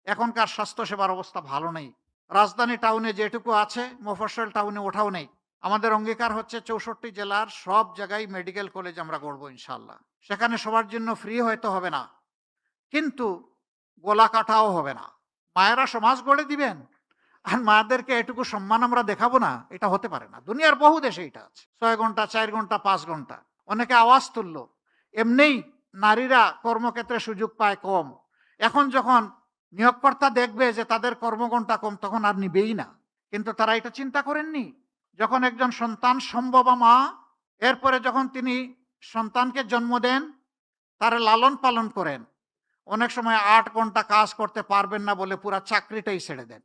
এখনকার স্বাস্থ্যসেবার অবস্থা ভালো নেই। রাজধানী টাউনে যেটুকু আছে, মফস্বল টাউনে ওঠাও নেই। আমাদের অঙ্গীকার হচ্ছে ৬৪ জেলার সব জায়গায় মেডিকেল কলেজ আমরা গড়ব ইনশাআল্লাহ। সেখানে সবার জন্য ফ্রি হয়তো হবে না, কিন্তু গলা কাটাও হবে না। মায়েরা সমাজ গড়ে দিবেন, আর মাদেরকে এটুকু সম্মান আমরা দেখাবো না, এটা হতে পারে না। দুনিয়ার বহু দেশে এটা আছে। ৬ ঘন্টা, ৪ ঘন্টা, ৫ ঘন্টা। অনেকে আওয়াজ তুলল। এমনিই নারীরা কর্মক্ষেত্রে সুযোগ পায় কম। এখন যখন নিয়োগকর্তা দেখবে যে তাদের কর্মঘণ্টা কম, তখন আর নিবেই না। কিন্তু তারা এটা চিন্তা করেননি। যখন একজন সন্তান সম্ভবা মা, এরপরে যখন তিনি সন্তানকে জন্ম দেন, তারা লালন পালন করেন, অনেক সময় ৮ ঘন্টা কাজ করতে পারবেন না বলে পুরা চাকরিটাই ছেড়ে দেন।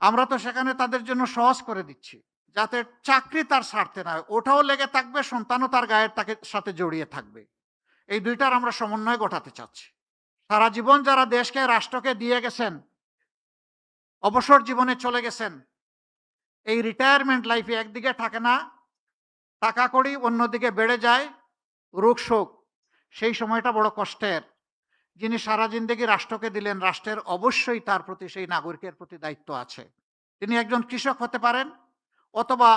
আমরা তো সেখানে তাদের জন্য সহজ করে দিচ্ছি, যাতে চাকরি তার ছাড়তে না হয়, ওটাও লেগে থাকবে, সন্তানও তার গায়ের তাকে সাথে জড়িয়ে থাকবে। এই দুইটার আমরা সমন্বয় ঘটাতে চাচ্ছি। সারা জীবন যারা দেশকে রাষ্ট্রকে দিয়ে গেছেন, অবসর জীবনে চলে গেছেন, এই রিটায়ারমেন্ট লাইফে একদিকে থাকে না টাকা কড়ি, অন্যদিকে বেড়ে যায় রোগ শোক। সেই সময়টা বড় কষ্টের। যিনি সারা জিন্দেগি রাষ্ট্রকে দিলেন, রাষ্ট্রের অবশ্যই তার প্রতি, সেই নাগরিকের প্রতি দায়িত্ব আছে। তিনি একজন কৃষক হতে পারেন, অথবা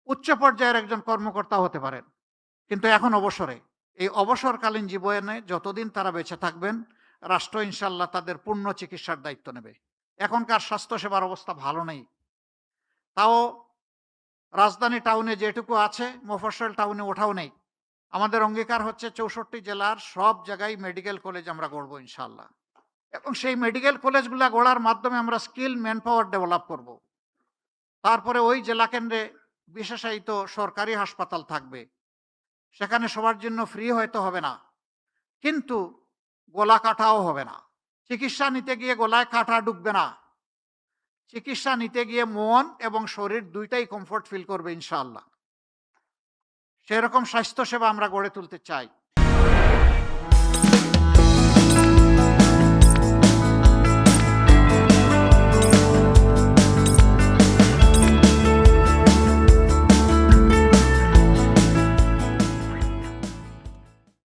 উচ্চ পর্যায়ের একজন কর্মকর্তা হতে পারেন, কিন্তু এখন অবসরে। এই অবসরকালীন জীবনে যতদিন তারা বেঁচে থাকবেন, রাষ্ট্র ইনশাল্লাহ তাদের পূর্ণ চিকিৎসার দায়িত্ব নেবে। এখনকার স্বাস্থ্যসেবার অবস্থা ভালো নেই। তাও রাজধানী টাউনে যেটুকু আছে, মফস্বল টাউনে ওঠাও নেই। আমাদের অঙ্গীকার হচ্ছে ৬৪ জেলার সব জায়গায় মেডিকেল কলেজ আমরা গড়ব ইনশাআল্লাহ। এবং সেই মেডিকেল কলেজগুলা গড়ার মাধ্যমে আমরা স্কিল ম্যান পাওয়ার ডেভেলপ করব। তারপরে ওই জেলা কেন্দ্রে বিশেষায়িত সরকারি হাসপাতাল থাকবে। সেখানে সবার জন্য ফ্রি হয়তো হবে না, কিন্তু গলা কাটাও হবে না। চিকিৎসা নিতে গিয়ে গলায় কাটা ঢুকবে না। চিকিৎসা নিতে গিয়ে মন এবং শরীর দুইটাই কমফোর্ট ফিল করবে ইনশাআল্লাহ। সেরকম স্বাস্থ্যসেবা আমরা গড়ে তুলতে চাই।